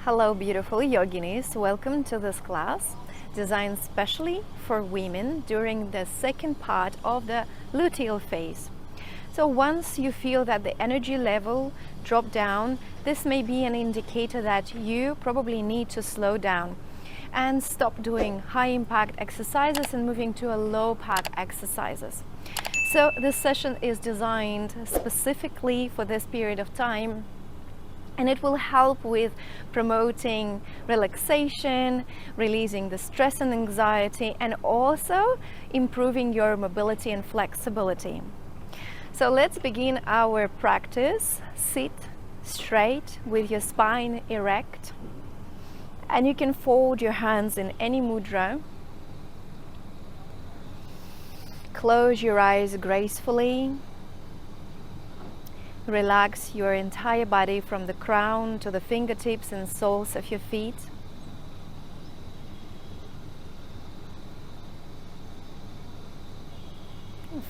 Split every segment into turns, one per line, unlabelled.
Hello beautiful yoginis, welcome to this class designed specially for women during the second part of the luteal phase. So once you feel that the energy level dropped down, this may be an indicator that you probably need to slow down and stop doing high impact exercises and moving to a low impact exercises. So this session is designed specifically for this period of time, and it will help with promoting relaxation, releasing the stress and anxiety, and also improving your mobility and flexibility. So let's begin our practice. Sit straight with your spine erect, and you can fold your hands in any mudra. Close your eyes gracefully. Relax your entire body from the crown to the fingertips and soles of your feet.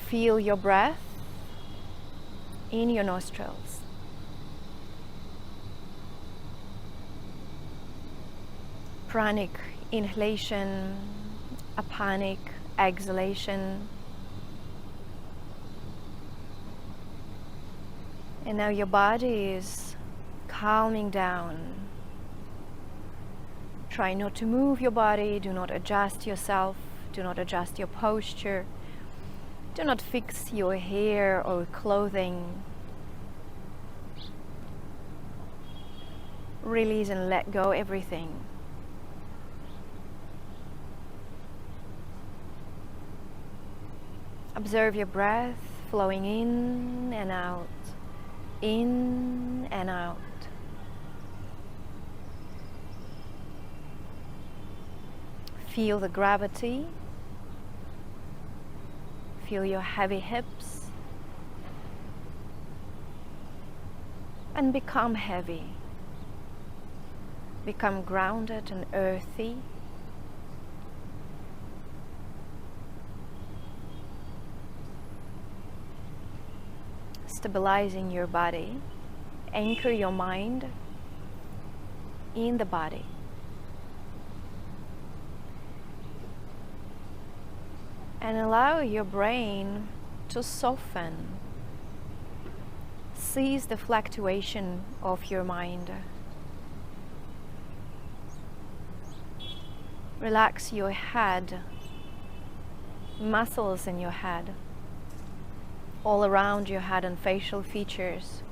Feel your breath in your nostrils. Pranic inhalation, apanic exhalation. And now your body is calming down. Try not to move your body, do not adjust yourself, do not adjust your posture, do not fix your hair or clothing. Release and let go everything. Observe your breath flowing in and out. In and out. Feel the gravity. Feel your heavy hips. And become heavy. Become grounded and earthy. Stabilizing your body, anchor your mind in the body. And allow your brain to soften. Seize the fluctuation of your mind. Relax your head, muscles in your head, all around your head and facial features,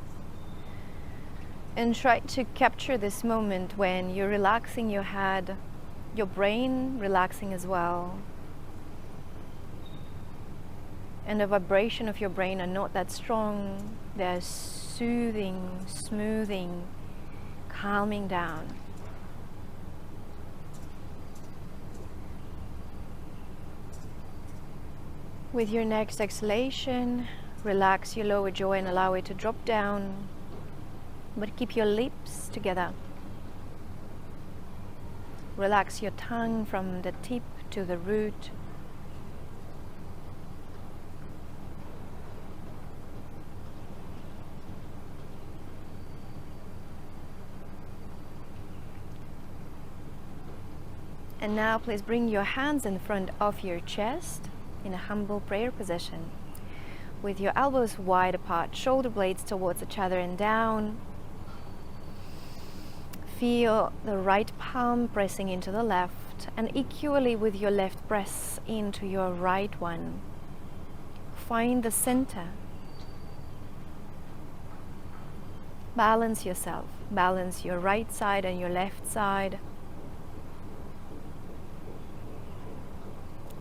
and try to capture this moment when you're relaxing your head, your brain relaxing as well, and the vibration of your brain are not that strong. They're soothing, smoothing, calming down. With your next exhalation, relax your lower jaw and allow it to drop down, but keep your lips together. Relax your tongue from the tip to the root. And now please bring your hands in front of your chest in a humble prayer position, with your elbows wide apart, shoulder blades towards each other and down. Feel the right palm pressing into the left, and equally with your left press into your right one. Find the center. Balance yourself. Balance your right side and your left side.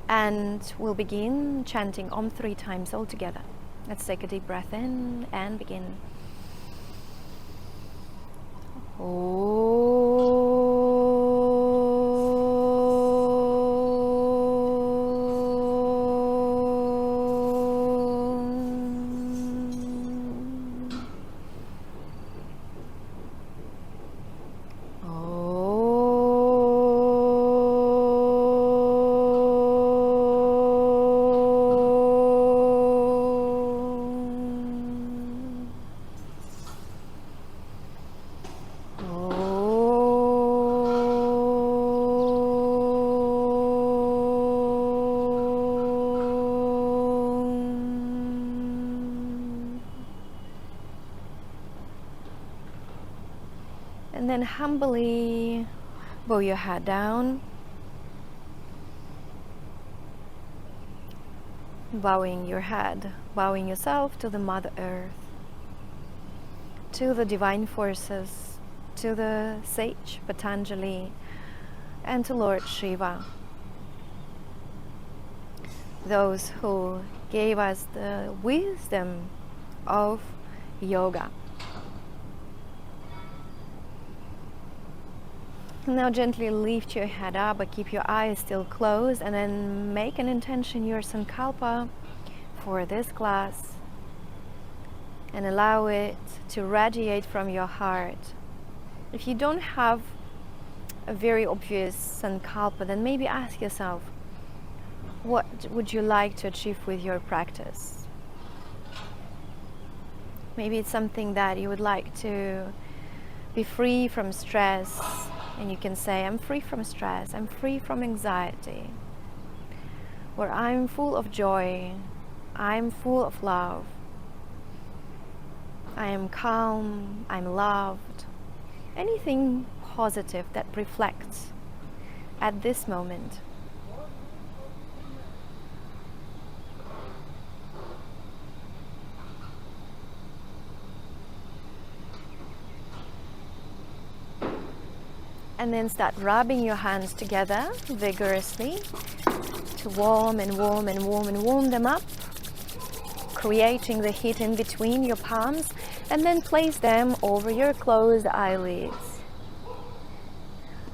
And we'll begin chanting Om 3 times all together. Let's take a deep breath in and begin. Oh. And then humbly bow your head down, bowing your head, bowing yourself to the Mother Earth, to the divine forces, to the sage Patanjali, and to Lord Shiva, those who gave us the wisdom of yoga. Now gently lift your head up, but keep your eyes still closed, and then make an intention, your sankalpa, for this class, and allow it to radiate from your heart. If you don't have a very obvious sankalpa, then maybe ask yourself, what would you like to achieve with your practice? Maybe it's something that you would like to be free from stress, and you can say, I'm free from stress, I'm free from anxiety, or I'm full of joy, I'm full of love, I am calm, I'm loved. Anything positive that reflects at this moment. And then start rubbing your hands together vigorously to warm and warm and warm and warm them up, creating the heat in between your palms, and then place them over your closed eyelids.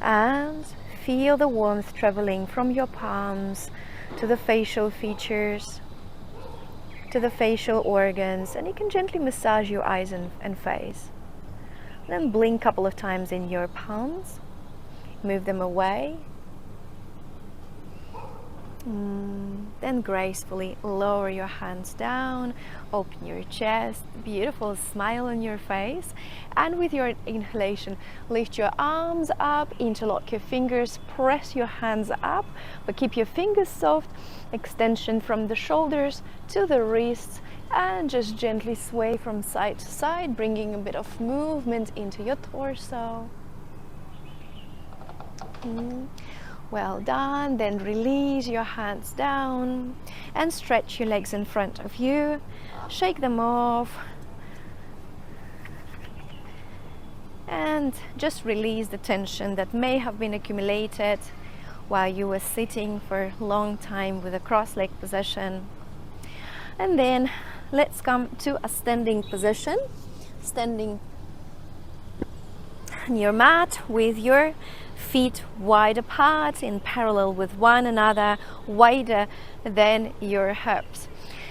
And feel the warmth traveling from your palms to the facial features, to the facial organs, and you can gently massage your eyes and face. Then blink a couple of times in your palms. Move them away. Then gracefully lower your hands down, open your chest, beautiful smile on your face, and with your inhalation, lift your arms up, interlock your fingers, press your hands up, but keep your fingers soft, extension from the shoulders to the wrists, and just gently sway from side to side, bringing a bit of movement into your torso. Well done. Then release your hands down and stretch your legs in front of you. Shake them off and just release the tension that may have been accumulated while you were sitting for a long time with a cross-leg position. And then let's come to a standing position, standing on your mat with your feet wide apart in parallel with one another, wider than your hips.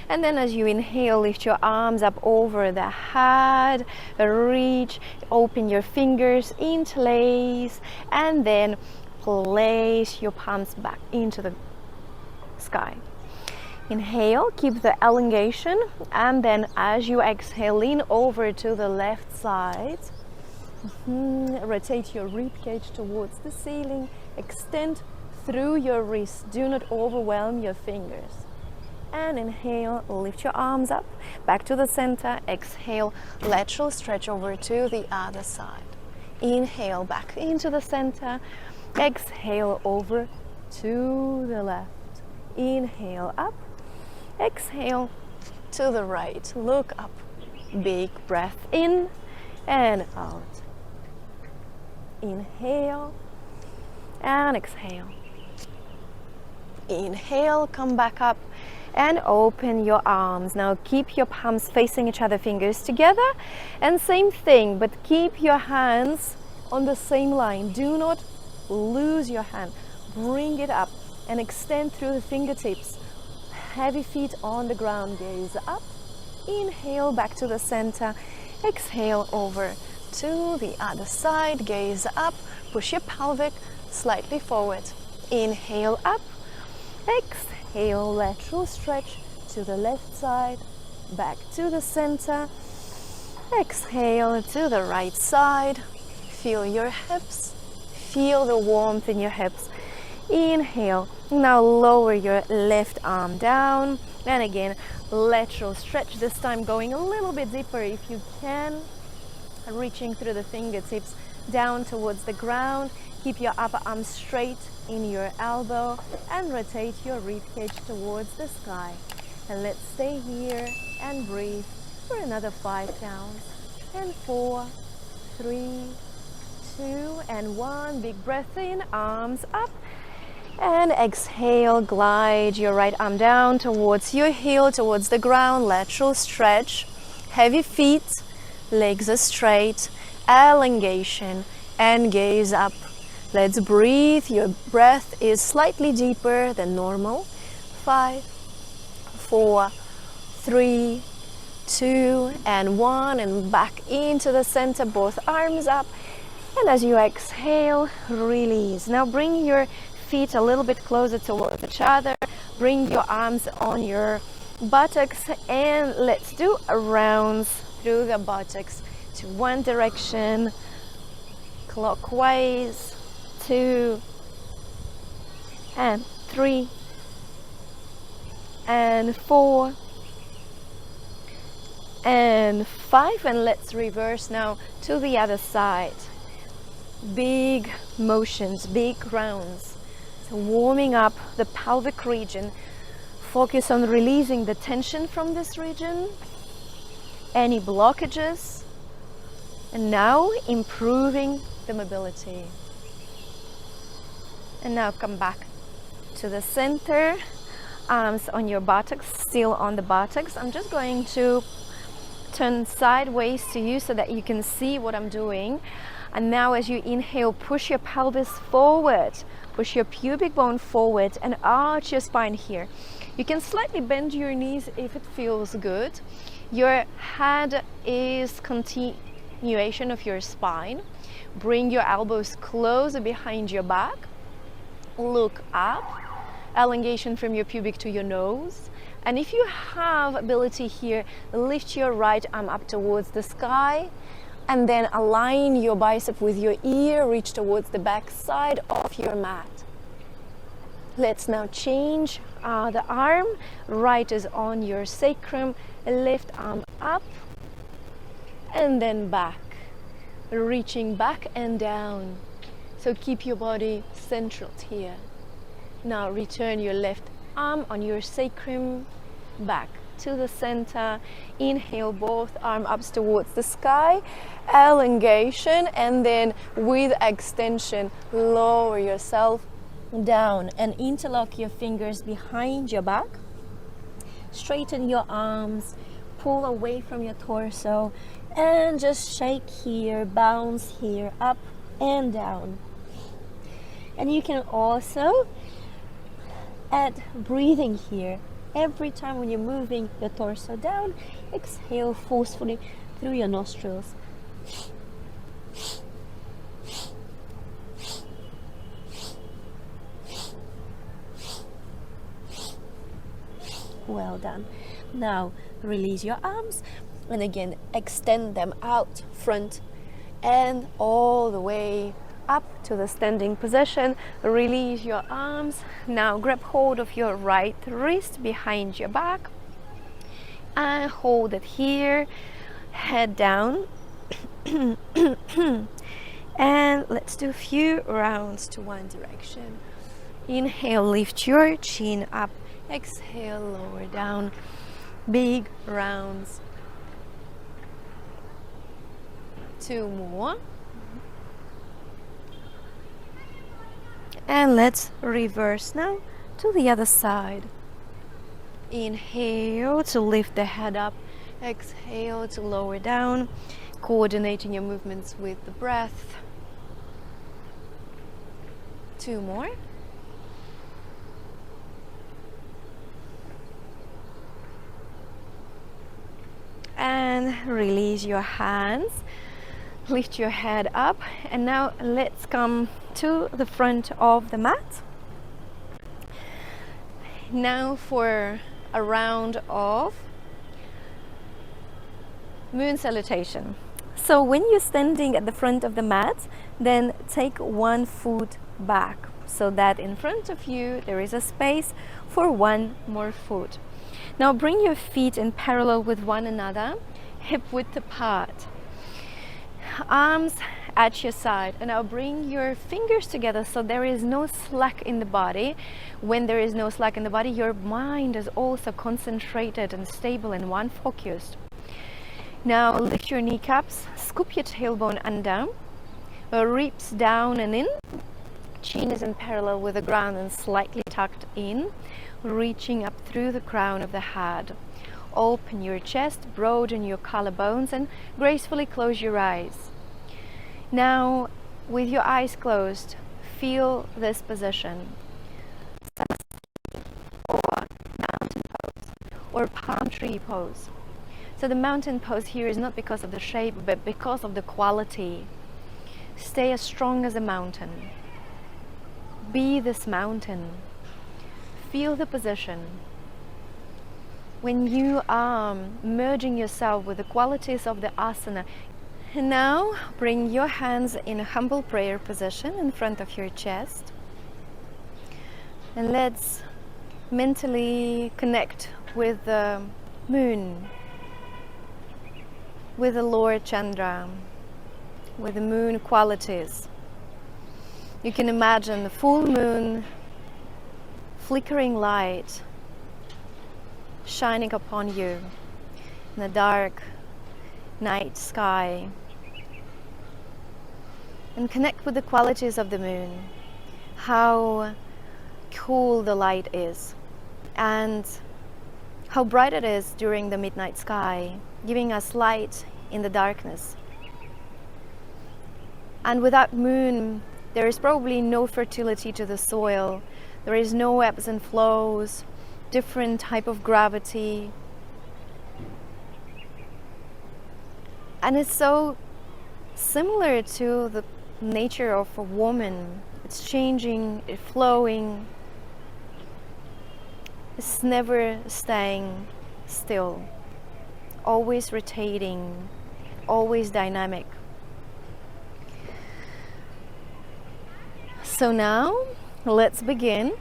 And then as you inhale, lift your arms up over the head, reach, open your fingers, interlace, and then place your palms back into the sky. Inhale, keep the elongation, and then as you exhale, lean over to the left side. Rotate your ribcage towards the ceiling, extend through your wrists, do not overwhelm your fingers. And inhale, lift your arms up, back to the center, exhale, lateral stretch over to the other side. Inhale, back into the center, exhale over to the left. Inhale up, exhale to the right, look up, big breath in and out. Inhale and exhale. Inhale, come back up and open your arms. Now keep your palms facing each other, fingers together, and same thing, but keep your hands on the same line. Do not lose your hand. Bring it up and extend through the fingertips. Heavy feet on the ground, gaze up. Inhale, back to the center. Exhale over to the other side, gaze up, push your pelvic slightly forward. Inhale up, exhale, lateral stretch to the left side, back to the center. Exhale to the right side. Feel your hips, feel the warmth in your hips. Inhale, now lower your left arm down, and again lateral stretch, this time going a little bit deeper if you can, reaching through the fingertips down towards the ground. Keep your upper arm straight in your elbow and rotate your ribcage towards the sky. And let's stay here and breathe for another 5 counts. And 4, 3, 2, and 1. Big breath in, arms up. And exhale, glide your right arm down towards your heel, towards the ground, lateral stretch. Heavy feet, legs are straight, elongation, and gaze up. Let's breathe. Your breath is slightly deeper than normal. 5, 4, 3, 2, and 1. And back into the center, both arms up. And as you exhale, release. Now bring your feet a little bit closer towards each other. Bring your arms on your buttocks, and let's do a rounds through the buttocks to one direction, clockwise, 2, and 3, and 4, and 5, and let's reverse now to the other side. Big motions, big rounds. So warming up the pelvic region. Focus on releasing the tension from this region, any blockages, and now improving the mobility. And now come back to the center, arms on your buttocks, still on the buttocks. I'm just going to turn sideways to you so that you can see what I'm doing. And now as you inhale, push your pelvis forward, push your pubic bone forward, and arch your spine here. You can slightly bend your knees if it feels good. Your head is continuation of your spine. Bring your elbows closer behind your back. Look up, elongation from your pubic to your nose. And if you have ability here, lift your right arm up towards the sky, and then align your bicep with your ear, reach towards the back side of your mat. Let's now change the arm. Right is on your sacrum, left arm up, and then back, reaching back and down. So keep your body centered here. Now return your left arm on your sacrum, back to the center. Inhale, both arm ups towards the sky, elongation, and then with extension, lower yourself down and interlock your fingers behind your back. Straighten your arms, pull away from your torso, and just shake here, bounce here, up and down. And you can also add breathing here. Every time when you're moving your torso down, exhale forcefully through your nostrils. Well done. Now release your arms and again extend them out front and all the way up to the standing position. Release your arms. Now grab hold of your right wrist behind your back and hold it here, head down. And let's do a few rounds to one direction. Inhale, lift your chin up. Exhale, lower down. Big rounds. 2 more. And let's reverse now to the other side. Inhale to lift the head up. Exhale to lower down. Coordinating your movements with the breath. 2 more. And release your hands. Lift your head up. And now let's come to the front of the mat. Now for a round of moon salutation. So when you're standing at the front of the mat, then take one foot back so that in front of you there is a space for one more foot. Now bring your feet in parallel with one another, hip width apart. Arms at your side. And now bring your fingers together so there is no slack in the body. When there is no slack in the body, your mind is also concentrated and stable and one focused. Now lift your kneecaps, scoop your tailbone and down, ribs down and in. Chin is in parallel with the ground and slightly tucked in, reaching up through the crown of the head. Open your chest, broaden your collarbones and gracefully close your eyes. Now, with your eyes closed, feel this position. Or mountain pose, or palm tree pose. So the mountain pose here is not because of the shape, but because of the quality. Stay as strong as a mountain. Be this mountain. Feel the position. When you are merging yourself with the qualities of the asana. And now bring your hands in a humble prayer position in front of your chest. And let's mentally connect with the moon, with the Lord Chandra, with the moon qualities. You can imagine the full moon, flickering light shining upon you in the dark night sky. And connect with the qualities of the moon, how cool the light is and how bright it is during the midnight sky, giving us light in the darkness. And without moon, there is probably no fertility to the soil. There is no ebbs and flows, different type of gravity. And it's so similar to the nature of a woman. It's changing, it's flowing. It's never staying still. Always rotating, always dynamic. So now, let's begin.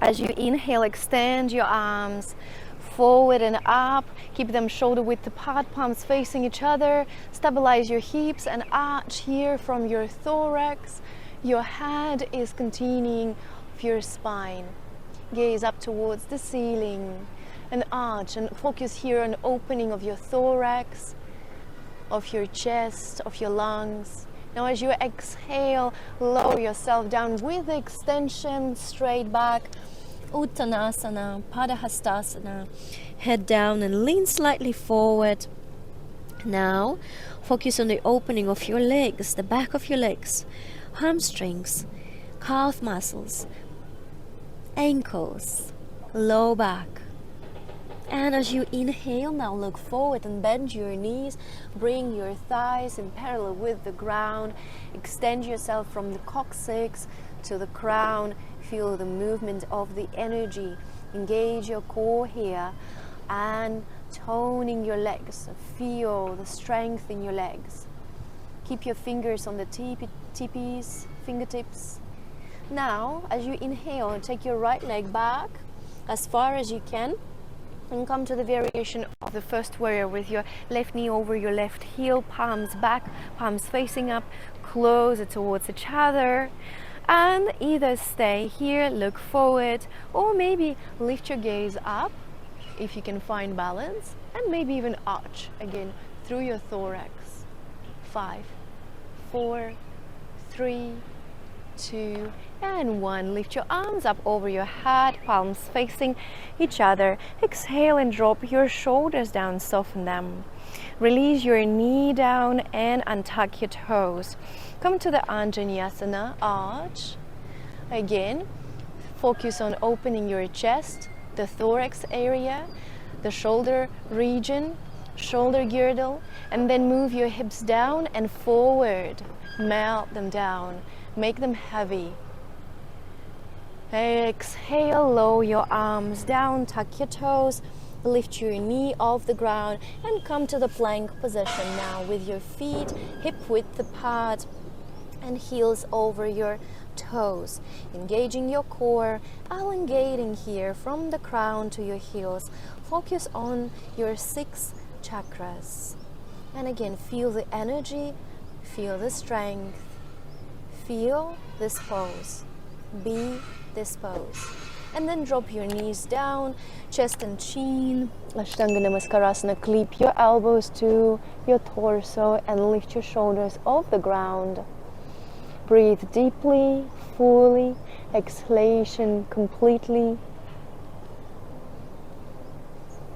As you inhale, extend your arms forward and up. Keep them shoulder width apart, palms facing each other. Stabilize your hips and arch here from your thorax. Your head is containing your spine. Gaze up towards the ceiling and arch and focus here on opening of your thorax, of your chest, of your lungs. Now as you exhale, lower yourself down with extension, straight back. Uttanasana, Padahastasana. Head down and lean slightly forward. Now focus on the opening of your legs, the back of your legs, hamstrings, calf muscles, ankles, low back. And as you inhale, now look forward and bend your knees. Bring your thighs in parallel with the ground. Extend yourself from the coccyx to the crown. Feel the movement of the energy. Engage your core here and toning your legs. Feel the strength in your legs. Keep your fingers on the tippies, fingertips. Now, as you inhale, take your right leg back as far as you can. And come to the variation of the first warrior with your left knee over your left heel, palms back, palms facing up, closer towards each other. And either stay here, look forward, or maybe lift your gaze up if you can find balance, and maybe even arch again through your thorax. 5, 4, 3, 2, and 1. Lift your arms up over your head, palms facing each other. Exhale and drop your shoulders down, soften them. Release your knee down and untuck your toes. Come to the Anjaneyasana, arch. Again, focus on opening your chest, the thorax area, the shoulder region, shoulder girdle, and then move your hips down and forward. Melt them down. Make them heavy. Exhale, lower your arms down, tuck your toes, lift your knee off the ground and come to the plank position now with your feet hip width apart and heels over your toes. Engaging your core, elongating here from the crown to your heels. Focus on your 6 chakras. And again, feel the energy, Feel the strength. Feel this pose. Be this pose. And then drop your knees down, chest and chin. Ashtanga Namaskarasana. Clip your elbows to your torso and lift your shoulders off the ground. Breathe deeply, fully. Exhalation completely.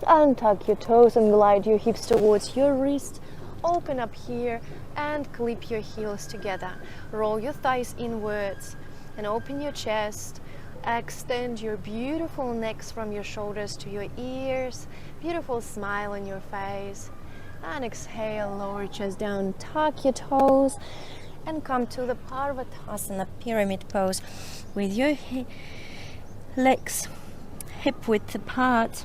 Untuck your toes and glide your hips towards your wrist. Open up here and clip your heels together. Roll your thighs inwards and open your chest. Extend your beautiful necks from your shoulders to your ears. Beautiful smile on your face. And exhale, lower your chest down, tuck your toes and come to the Parvatasana pyramid pose with your legs hip width apart.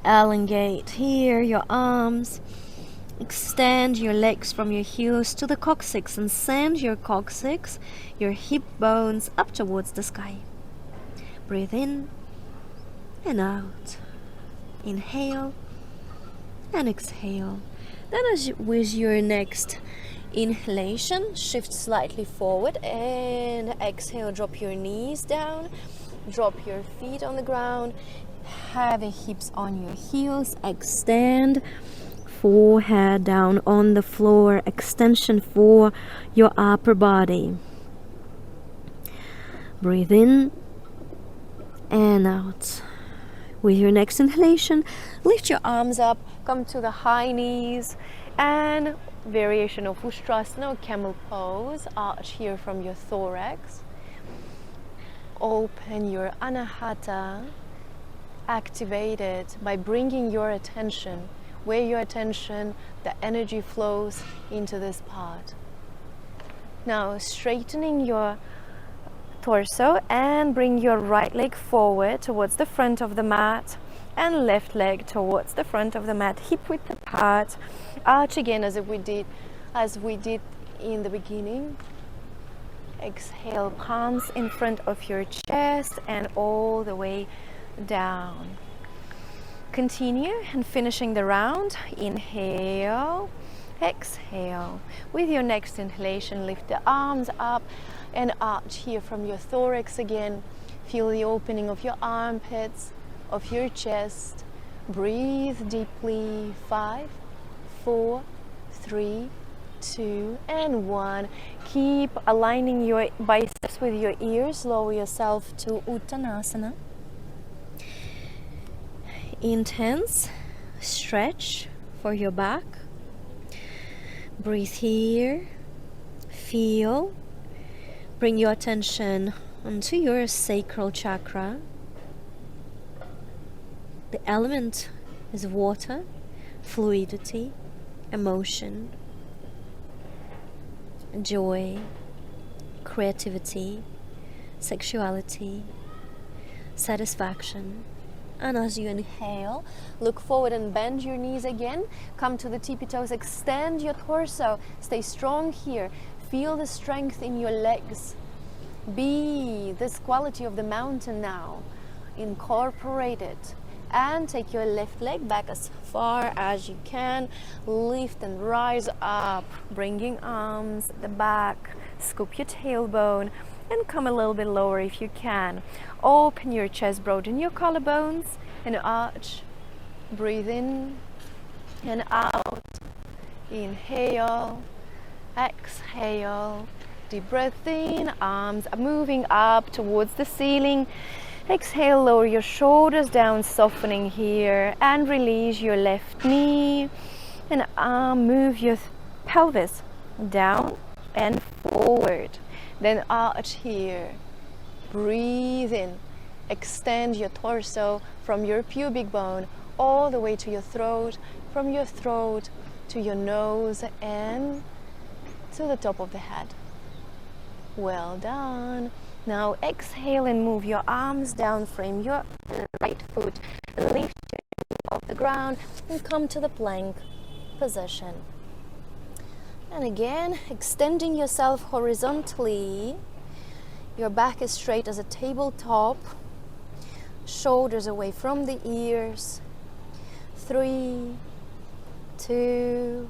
Elongate here your arms. Extend your legs from your heels to the coccyx and send your coccyx, your hip bones up towards the sky. Breathe in and out. Inhale and exhale. Then with your next inhalation, shift slightly forward and exhale. Drop your knees down. Drop your feet on the ground. Have the hips on your heels. Extend. Forehead down on the floor. Extension for your upper body. Breathe in and out. With your next inhalation, lift your arms up. Come to the high knees and variation of Ustrasana or camel pose. Arch here from your thorax. Open your Anahata. Activate it by bringing your attention where your attention, the energy flows into this part. Now straightening your torso and bring your right leg forward towards the front of the mat and left leg towards the front of the mat, hip width apart. Arch again as we did in the beginning. Exhale, palms in front of your chest and all the way down. Continue and finishing the round. Inhale, exhale. With your next inhalation, lift the arms up and arch here from your thorax again. Feel the opening of your armpits, of your chest. Breathe deeply. 5, 4, 3, 2, and 1. Keep aligning your biceps with your ears. Lower yourself to Uttanasana. Intense stretch for your back. Breathe here. Feel. Bring your attention onto your sacral chakra. The element is water, fluidity, emotion, joy, creativity, sexuality, satisfaction. And as you inhale, look forward and bend your knees again. Come to the tippy toes, extend your torso. Stay strong here. Feel the strength in your legs. Be this quality of the mountain now. Incorporate it. And take your left leg back as far as you can. Lift and rise up, bringing arms at the back. Scoop your tailbone and come a little bit lower if you can. Open your chest, broaden your collarbones and arch. Breathe in and out. Inhale, exhale. Deep breath in, arms are moving up towards the ceiling. Exhale, lower your shoulders down, softening here, and release your left knee and move your pelvis down and forward. Then arch here. Breathe in. Extend your torso from your pubic bone all the way to your throat, from your throat to your nose and to the top of the head. Well done. Now exhale and move your arms down, frame your right foot, lift your knee off the ground and come to the plank position. And again, extending yourself horizontally. Your back is straight as a tabletop. Shoulders away from the ears. 3, 2,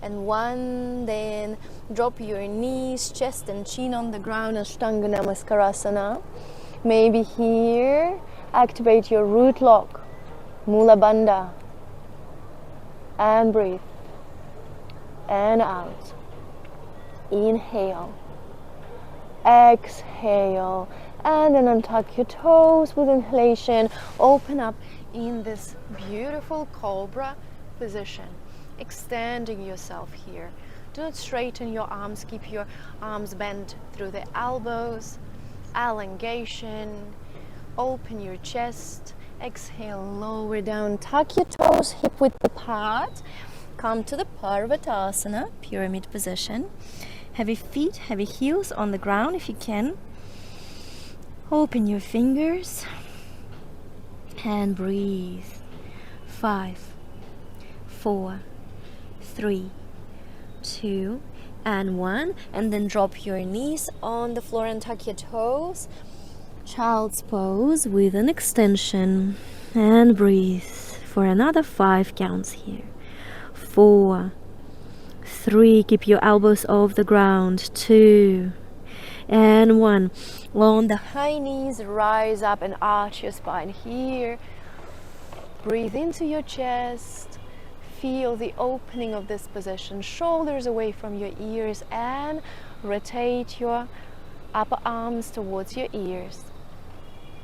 and 1. Then drop your knees, chest and chin on the ground, Ashtanga Namaskarasana. Maybe here, activate your root lock, Mula Bandha, and breathe, and out. Inhale, exhale, and then untuck your toes with inhalation. Open up in this beautiful cobra position, extending yourself here. Do not straighten your arms, keep your arms bent through the elbows. Elongation, open your chest, exhale, lower down, tuck your toes hip width apart. Come to the Parvatasana, pyramid position. Heavy feet, heavy heels on the ground if you can. Open your fingers and breathe. 5, 4, 3, 2, and 1. And then drop your knees on the floor and tuck your toes. Child's pose with an extension. And breathe for another 5 counts here. 4, 3, keep your elbows off the ground. 2, and 1. On the high knees, rise up and arch your spine here. Breathe into your chest. Feel the opening of this position. Shoulders away from your ears, and rotate your upper arms towards your ears.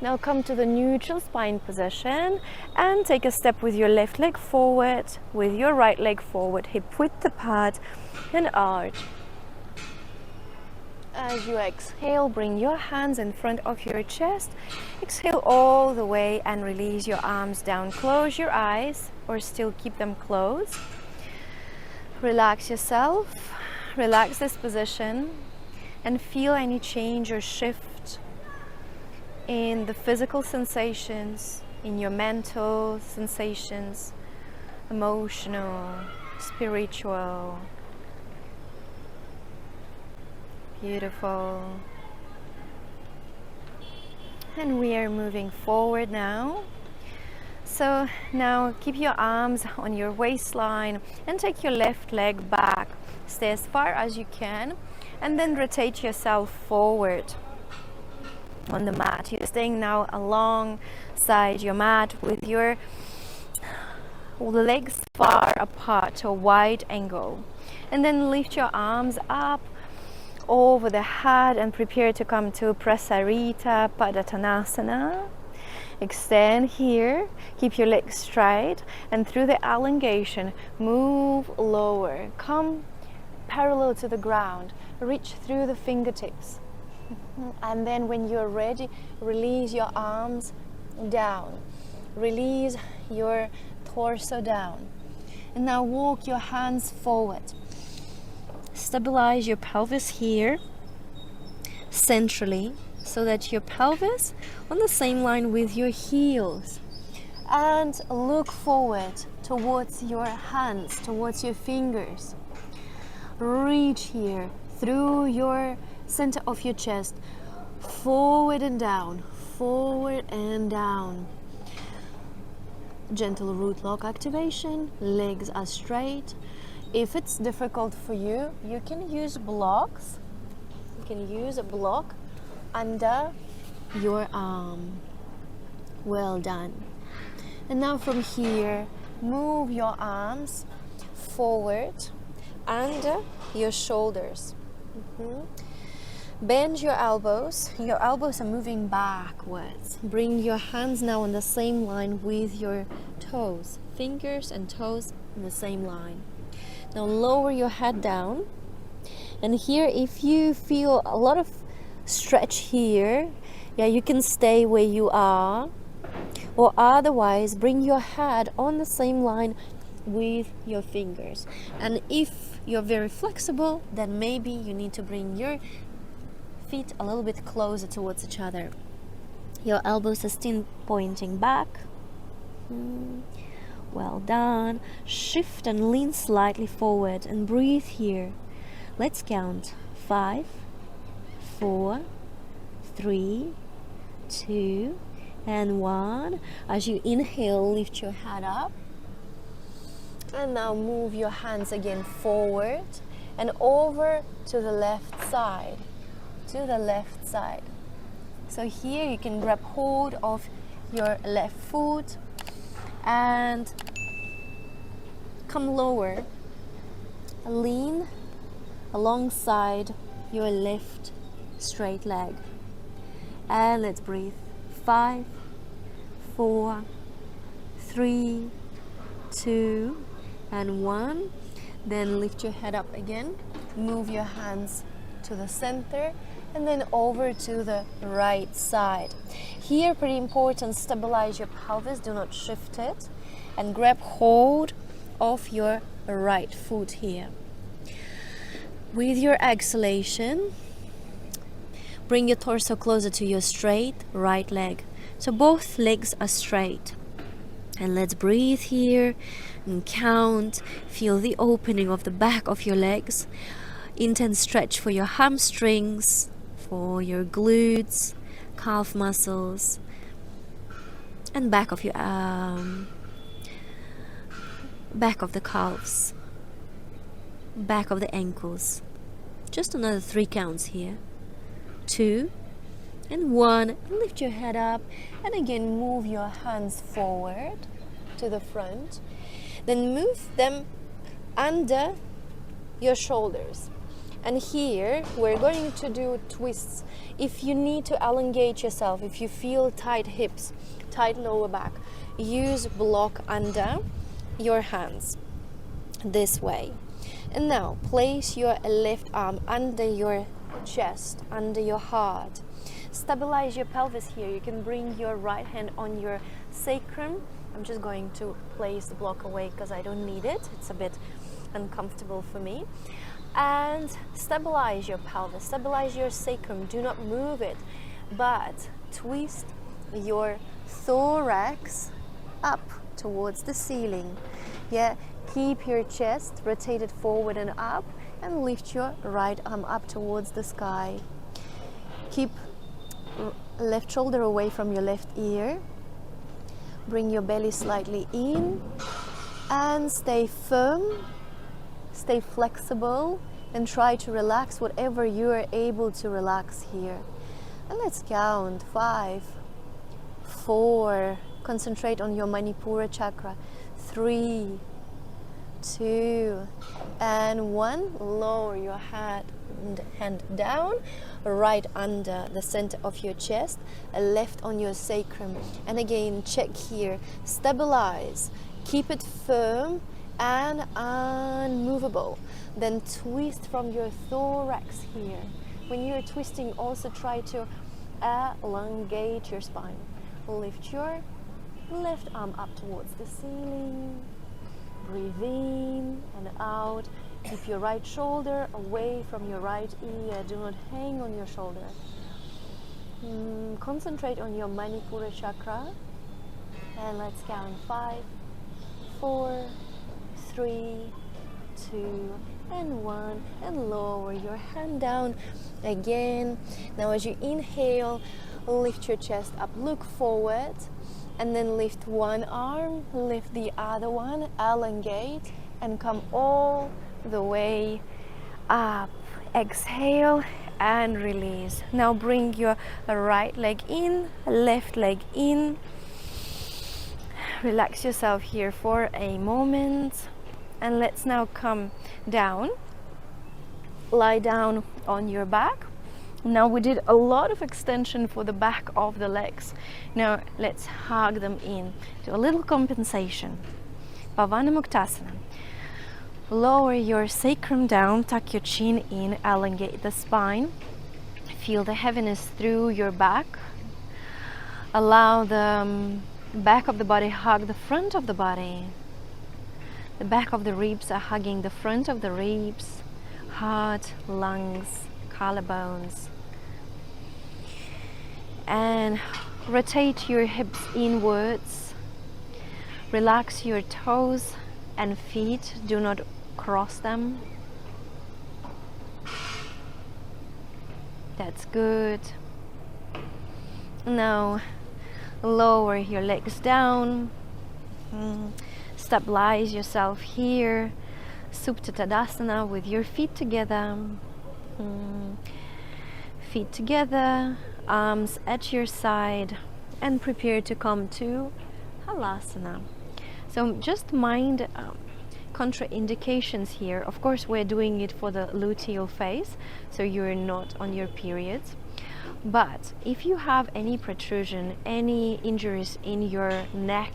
Now come to the neutral spine position and take a step with your left leg forward, with your right leg forward, hip width apart, and arch. As you exhale, bring your hands in front of your chest. Exhale all the way and release your arms down. Close your eyes, or still keep them closed. Relax yourself. Relax this position and feel any change or shift in the physical sensations, in your mental sensations, emotional, spiritual. Beautiful. And we are moving forward now. So now keep your arms on your waistline and take your left leg back. Stay as far as you can, and then rotate yourself forward on the mat. You're staying now alongside your mat with your legs far apart to a wide angle. And then lift your arms up over the head and prepare to come to Prasarita Padottanasana. Extend here, keep your legs straight, and through the elongation, move lower. Come parallel to the ground, reach through the fingertips. And then when you're ready, release your arms down. Release your torso down. And now walk your hands forward. Stabilize your pelvis here centrally, so that your pelvis on the same line with your heels, and look forward towards your hands, towards your fingers. Reach here through your center of your chest, forward and down, forward and down. Gentle root lock activation, legs are straight. If it's difficult for you, you can use blocks. You can use a block under your arm. Well done. And now from here, move your arms forward under your shoulders. Bend your elbows. Your elbows are moving backwards. Bring your hands now on the same line with your toes. Fingers and toes in the same line. Now lower your head down. And here, if you feel a lot of stretch here, you can stay where you are, or otherwise bring your head on the same line with your fingers. And if you're very flexible, then maybe you need to bring your feet a little bit closer towards each other. Your elbows are still pointing back. Well done. Shift and lean slightly forward and breathe here. Let's count. 5, 4, 3, 2, and 1. As you inhale, lift your head up. And now move your hands again forward and over to the left side. To the left side. So here you can grab hold of your left foot and come lower. Lean alongside your left straight leg. And let's breathe. 5, 4, 3, 2, and 1. Then lift your head up again. Move your hands to the center and then over to the right side. Here, pretty important, stabilize your pelvis, do not shift it, and grab hold of your right foot here. With your exhalation, bring your torso closer to your straight right leg. So both legs are straight. And let's breathe here and count. Feel the opening of the back of your legs. Intense stretch for your hamstrings, for your glutes, calf muscles, and back of your back of the calves, back of the ankles. Just another 3 counts here. 2 and 1. And lift your head up and again move your hands forward to the front. Then move them under your shoulders. And here we're going to do twists. If you need to elongate yourself, if you feel tight hips, tight lower back, use block under your hands this way. And now place your left arm under your chest, under your heart. Stabilize your pelvis here. You can bring your right hand on your sacrum. I'm just going to place the block away because I don't need it. It's a bit uncomfortable for me. And stabilize your pelvis, stabilize your sacrum. Do not move it, but twist your thorax up towards the ceiling. Yeah, keep your chest rotated forward and up, and lift your right arm up towards the sky. Keep left shoulder away from your left ear. Bring your belly slightly in and stay firm. Stay flexible and try to relax whatever you are able to relax here. And let's count. 5, 4. Concentrate on your Manipura chakra. 3, 2, and 1. Lower your hand down, right under the center of your chest, left on your sacrum. And again, check here. Stabilize. Keep it firm and unmovable. Then twist from your thorax here. When you're twisting, also try to elongate your spine. Lift your left arm up towards the ceiling. Breathe in and out. Keep your right shoulder away from your right ear. Do not hang on your shoulder. Concentrate on your Manipura chakra. And let's count. 5, 4, 3, 2, and 1. And lower your hand down again. Now as you inhale, lift your chest up, look forward, and then lift one arm, lift the other one, elongate, and come all the way up. Exhale and release. Now bring your right leg in, left leg in. Relax yourself here for a moment. And let's now come down. Lie down on your back. Now we did a lot of extension for the back of the legs. Now let's hug them in. Do a little compensation. Pavana Muktasana. Lower your sacrum down, tuck your chin in, elongate the spine. Feel the heaviness through your back. Allow the back of the body hug the front of the body. The back of the ribs are hugging the front of the ribs, heart, lungs, collarbones. And rotate your hips inwards. Relax your toes and feet. Do not cross them. That's good. Now lower your legs down. stabilize yourself here, Supta Tadasana, with your feet together. Feet together, arms at your side, and prepare to come to Halasana. So just mind contraindications here. Of course, we're doing it for the luteal phase, so you're not on your periods. But if you have any protrusion, any injuries in your neck,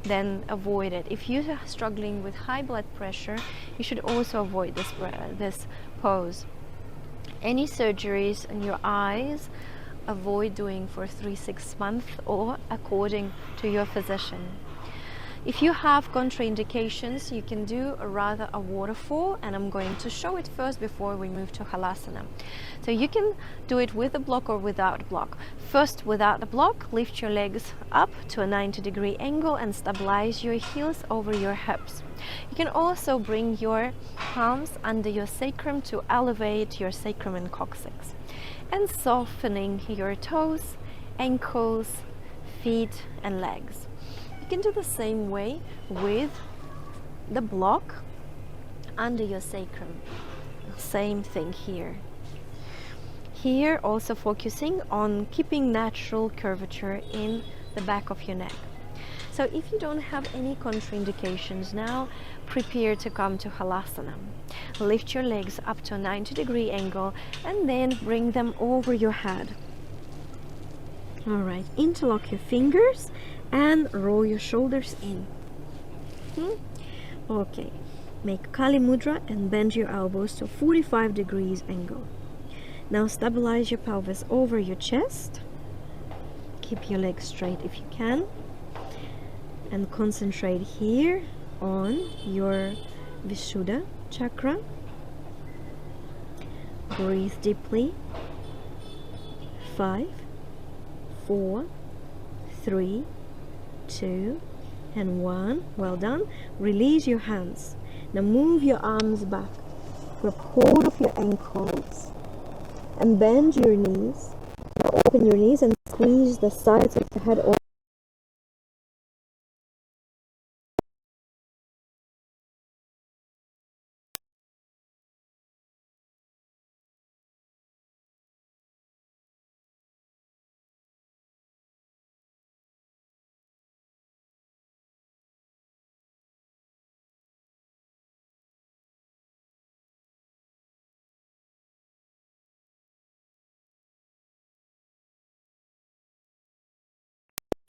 then avoid it. If you're struggling with high blood pressure, you should also avoid this pose. Any surgeries in your eyes, avoid doing for 3-6 months or according to your physician. If you have contraindications, you can do a waterfall, and I'm going to show it first before we move to Halasana. So you can do it with a block or without a block. First, without the block, lift your legs up to a 90-degree angle and stabilize your heels over your hips. You can also bring your palms under your sacrum to elevate your sacrum and coccyx, and softening your toes, ankles, feet and legs. You can do the same way with the block under your sacrum. Same thing here. Here also focusing on keeping natural curvature in the back of your neck. So if you don't have any contraindications now, prepare to come to Halasana. Lift your legs up to a 90-degree angle and then bring them over your head. All right, interlock your fingers and roll your shoulders in. Okay, make Kali Mudra and bend your elbows to 45 degrees angle. Now stabilize your pelvis over your chest. Keep your legs straight if you can. And concentrate here on your Vishuddha chakra. Breathe deeply. 5, 4, 3, 2, and 1. Well done. Release your hands. Now move your arms back. Grab hold of your ankles and bend your knees. Now open your knees and squeeze the sides of the head over.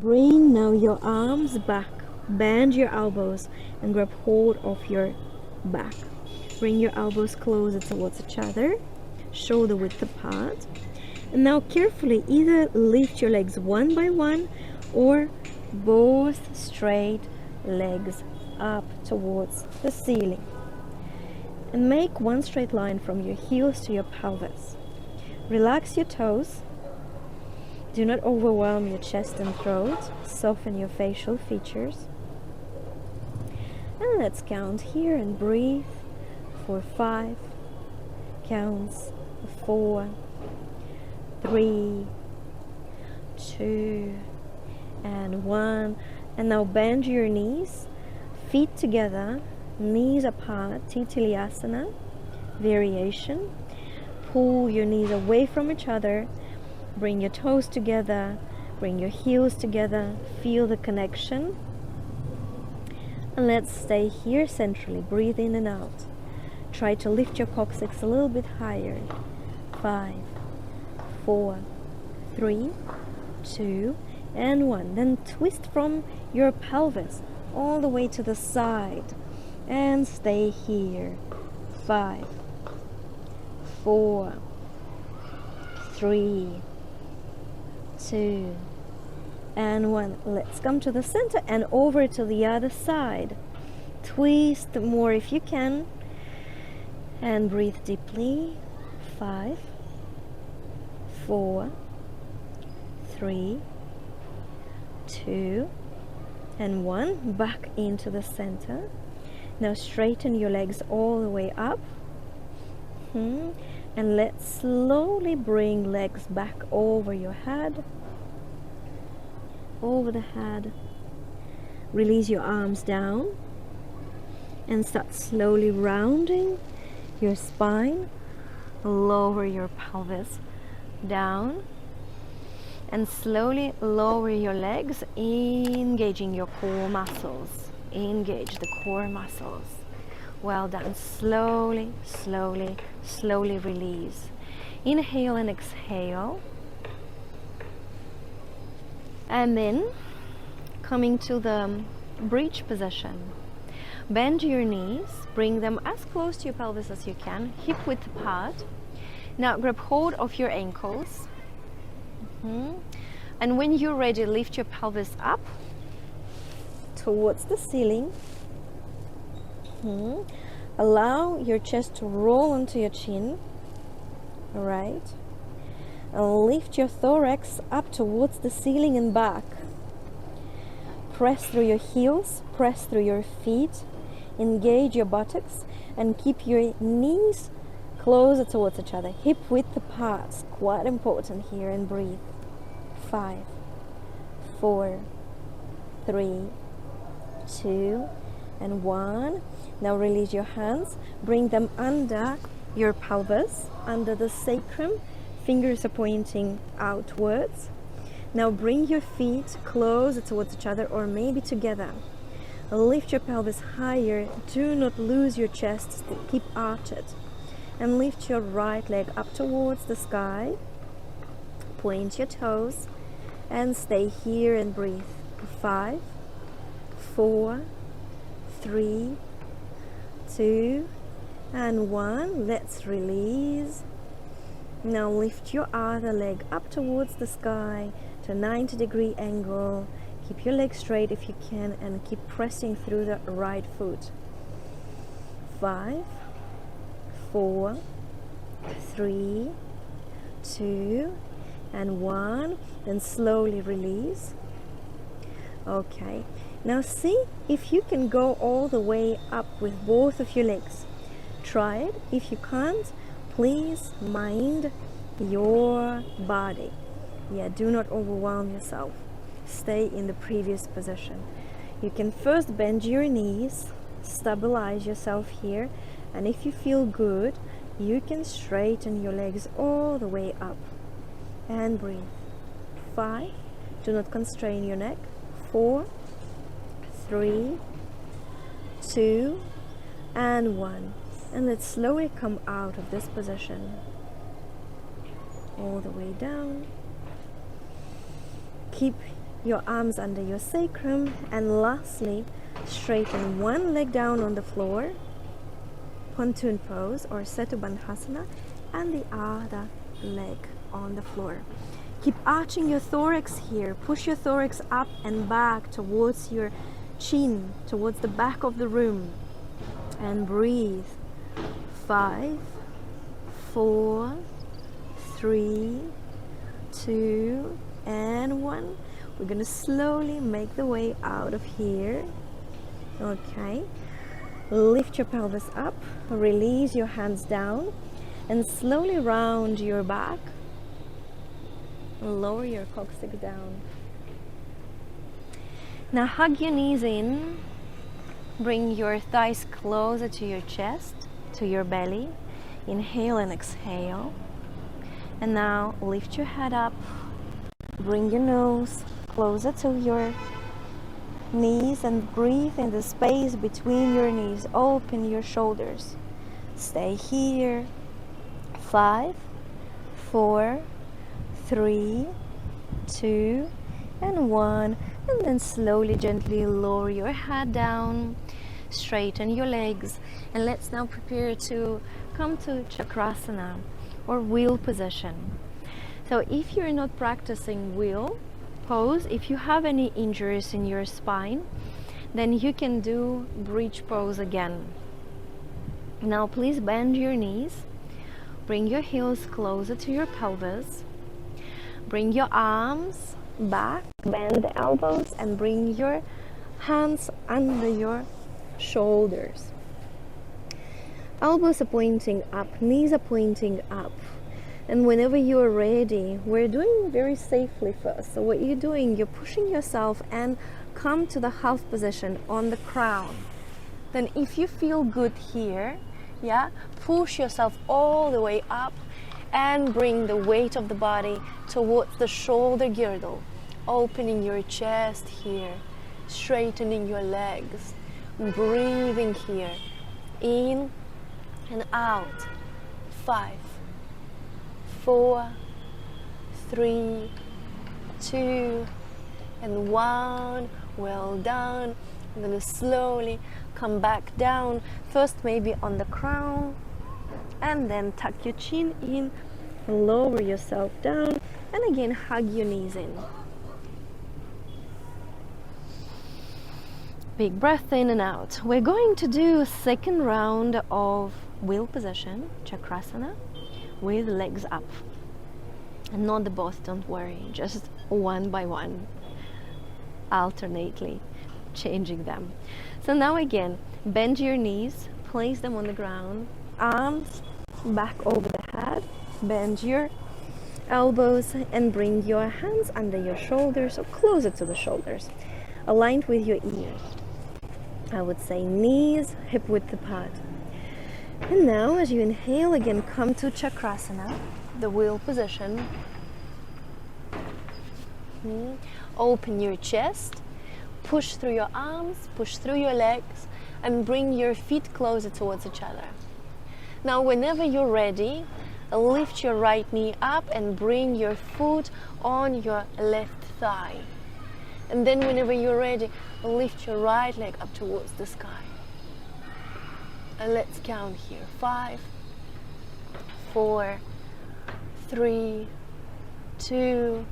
Bring now your arms back, bend your elbows and grab hold of your back. Bring your elbows closer towards each other, shoulder width apart. And now carefully either lift your legs one by one or both straight legs up towards the ceiling. And make one straight line from your heels to your pelvis. Relax your toes. Do not overwhelm your chest and throat. Soften your facial features. And let's count here and breathe for 5 counts. 4, 3, 2, and 1. And now bend your knees, feet together, knees apart, Titilyasana variation. Pull your knees away from each other. Bring your toes together, bring your heels together, feel the connection. And let's stay here centrally. Breathe in and out. Try to lift your coccyx a little bit higher. 5, 4, 3, 2, and 1. Then twist from your pelvis all the way to the side and stay here. 5, 4, 3, 2, and 1. Let's come to the center and over to the other side. Twist more if you can and breathe deeply. 5, 4, 3, 2, and 1. Back into the center. Now straighten your legs all the way up. And let's slowly bring legs back over your head. Over the head. Release your arms down. and start slowly rounding your spine. Lower your pelvis down and slowly lower your legs, engaging your core muscles. Engage the core muscles. Well done. Slowly, slowly, slowly release. Inhale and exhale. And then coming to the bridge position. Bend your knees, bring them as close to your pelvis as you can, hip width apart. Now grab hold of your ankles. And when you're ready, lift your pelvis up towards the ceiling. Allow your chest to roll onto your chin. All right. And lift your thorax up towards the ceiling and back. Press through your heels, press through your feet. Engage your buttocks and keep your knees closer towards each other. Hip width apart. Quite important here, and breathe. 5, 4, 3, 2, and 1. Now release your hands. Bring them under your pelvis, under the sacrum. Fingers are pointing outwards. Now bring your feet closer towards each other, or maybe together. Lift your pelvis higher. Do not lose your chest. Keep arched. And lift your right leg up towards the sky. Point your toes and stay here and breathe. 5, 4, 3, 2, and 1. Let's release. Now lift your other leg up towards the sky to a 90-degree angle. Keep your legs straight if you can, and keep pressing through the right foot. 5, 4, 3, 2, and 1. Then slowly release. Okay. Now see if you can go all the way up with both of your legs. Try it. If you can't, please mind your body. Do not overwhelm yourself. Stay in the previous position. You can first bend your knees, stabilize yourself here, and if you feel good, you can straighten your legs all the way up. And breathe. 5. Do not constrain your neck. 4, 3, 2, and 1. And let's slowly come out of this position. All the way down. Keep your arms under your sacrum, and lastly, straighten one leg down on the floor, pontoon pose or Setu Bandhasana, and the other leg on the floor. Keep arching your thorax here. Push your thorax up and back towards your chin, towards the back of the room, and breathe. 5, 4, 3, 2, and 1. We're going to slowly make the way out of here. Okay. Lift your pelvis up, release your hands down, and slowly round your back. Lower your coccyx down. Now hug your knees in. Bring your thighs closer to your chest, to your belly. Inhale and exhale. And now lift your head up. Bring your nose closer to your knees and breathe in the space between your knees. Open your shoulders. Stay here. 5, 4, 3, 2, and 1. And then slowly, gently lower your head down. Straighten your legs. And let's now prepare to come to Chakrasana or wheel position. So if you're not practicing wheel pose, if you have any injuries in your spine, then you can do bridge pose again. Now please bend your knees. Bring your heels closer to your pelvis. Bring your arms back, bend the elbows, and bring your hands under your shoulders. Elbows are pointing up, knees are pointing up. And whenever you are ready, we're doing very safely first. So what you're doing, you're pushing yourself and come to the half position on the crown. Then if you feel good here, yeah, push yourself all the way up and bring the weight of the body towards the shoulder girdle, opening your chest here, straightening your legs, breathing here, in and out. 5, 4, 3, 2, and 1. Well done. I'm going to slowly come back down, first maybe on the crown, and then tuck your chin in, lower yourself down, and again hug your knees in. Big breath in and out. We're going to do a second round of wheel position, chakrasana, with legs up. And not the both, don't worry, just one by one, alternately changing them. So now again, bend your knees, place them on the ground, arms back over the head, bend your elbows and bring your hands under your shoulders or closer to the shoulders, aligned with your ears. I would say knees hip width apart. And now as you inhale, again come to chakrasana, the wheel position. Open your chest, push through your arms, push through your legs, and bring your feet closer towards each other. Now whenever you're ready, lift your right knee up and bring your foot on your left thigh. And then whenever you're ready, lift your right leg up towards the sky. And let's count here. 5, 4, 3, 2,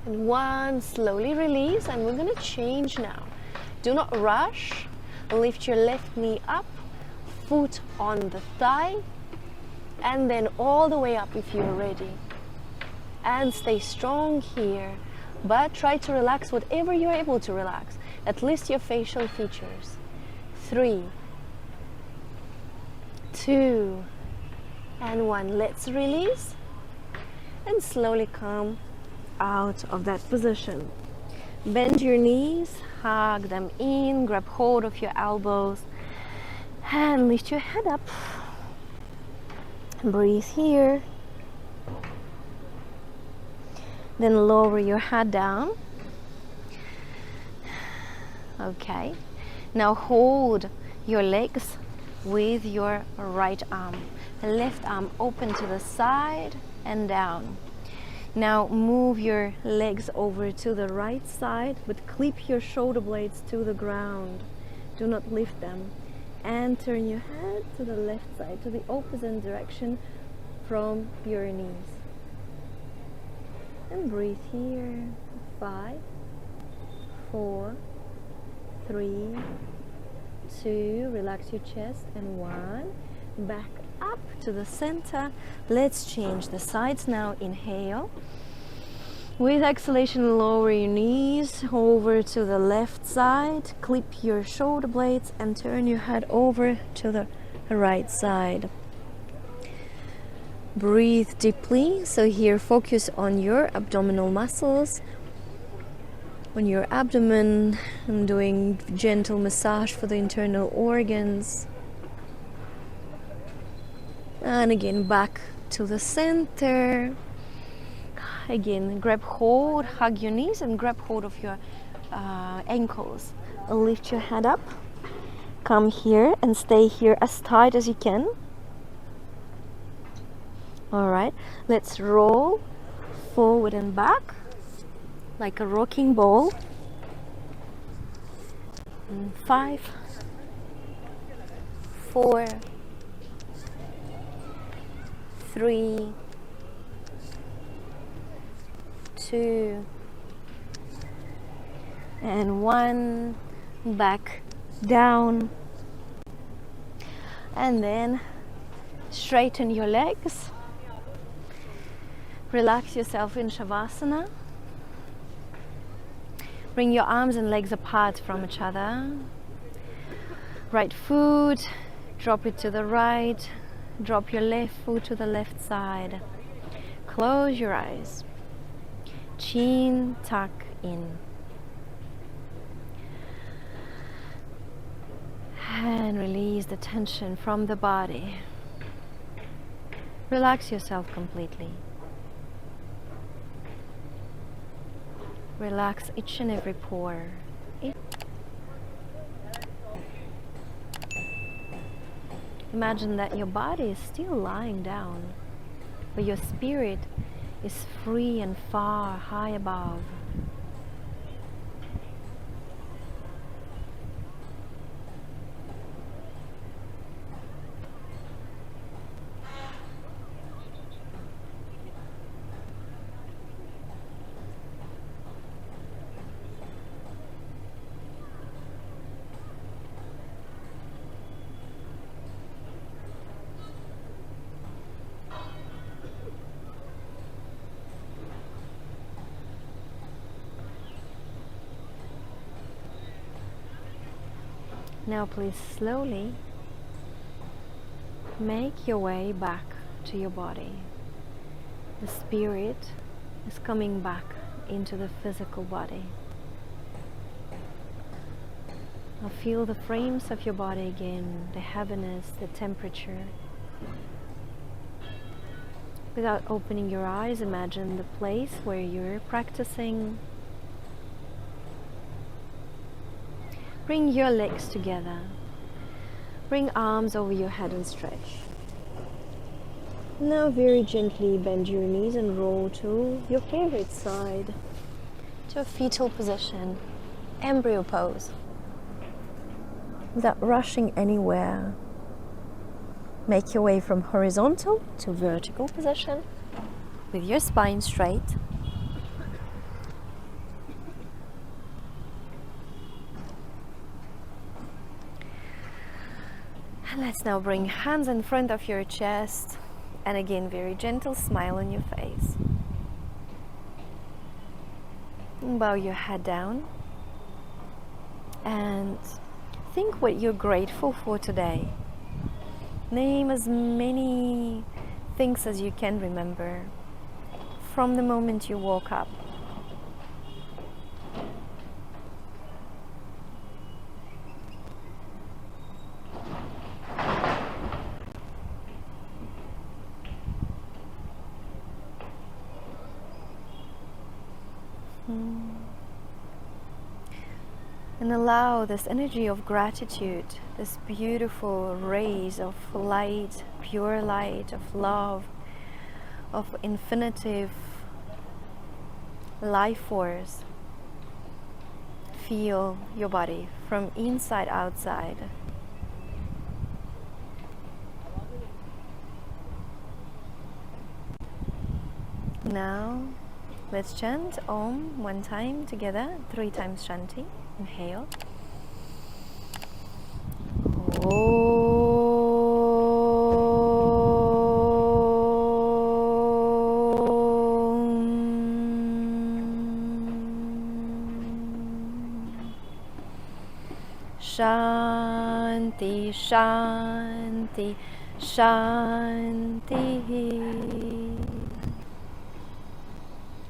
and 1. Slowly release, and we're going to change now. Do not rush. Lift your left knee up, foot on the thigh, and then all the way up if you're ready. And stay strong here, but try to relax whatever you're able to relax, at least your facial features. 3, 2, and 1. Let's release and slowly come out of that position. Bend your knees, hug them in, grab hold of your elbows, and lift your head up. Breathe here. Then lower your head down. Okay. Now hold your legs with your right arm. The left arm open to the side and down. Now move your legs over to the right side, but clip your shoulder blades to the ground. Do not lift them. And turn your head to the left side, to the opposite direction from your knees. And breathe here. 5, 4, 3, 2. Relax your chest, and 1. Back up to the center. Let's change the sides now. Inhale. With exhalation, lower your knees over to the left side, clip your shoulder blades, and turn your head over to the right side. Breathe deeply. So here, focus on your abdominal muscles, on your abdomen. I'm doing gentle massage for the internal organs. And again, back to the center. Again, grab hold, hug your knees, and grab hold of your ankles. Lift your head up. Come here and stay here as tight as you can. All right, let's roll forward and back like a rocking ball. 5, 4, 3, 2, and 1. Back down, and then straighten your legs. Relax yourself in shavasana. Bring your arms and legs apart from each other. Right foot, drop it to the right. Drop your left foot to the left side. Close your eyes. Chin tuck in. And release the tension from the body. Relax yourself completely. Relax each and every pore. Imagine that your body is still lying down, but your spirit is free and far, high above. Now please slowly make your way back to your body. The spirit is coming back into the physical body. Now feel the frames of your body again, the heaviness, the temperature. Without opening your eyes, imagine the place where you're practicing. Bring your legs together. Bring arms over your head and stretch. Now very gently bend your knees and roll to your favorite side, to a fetal position, embryo pose. Without rushing anywhere, make your way from horizontal to vertical position with your spine straight. And let's now bring hands in front of your chest, and again very gentle smile on your face. Bow your head down and think what you're grateful for today. Name as many things as you can remember from the moment you woke up. And allow this energy of gratitude, this beautiful rays of light, pure light, of love, of infinitive life force, feel your body from inside outside. Now let's chant Om one time together, 3 times Shanti. Inhale. Shanti, Shanti, Shanti.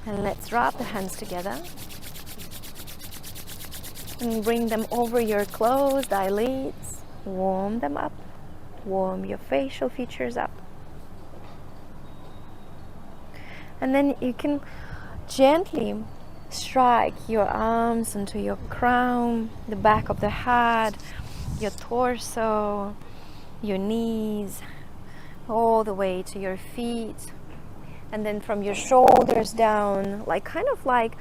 And let's wrap the hands together. And bring them over your closed eyelids. Warm them up. Warm your facial features up. And then you can gently strike your arms into your crown, the back of the head, your torso, your knees, all the way to your feet. And then from your shoulders down, kind of like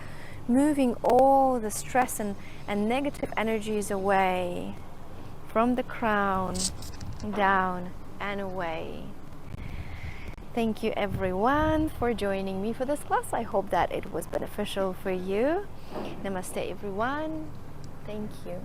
moving all the stress and negative energies away from the crown, down and away. Thank you everyone for joining me for this class. I hope that it was beneficial for you. Namaste everyone. Thank you.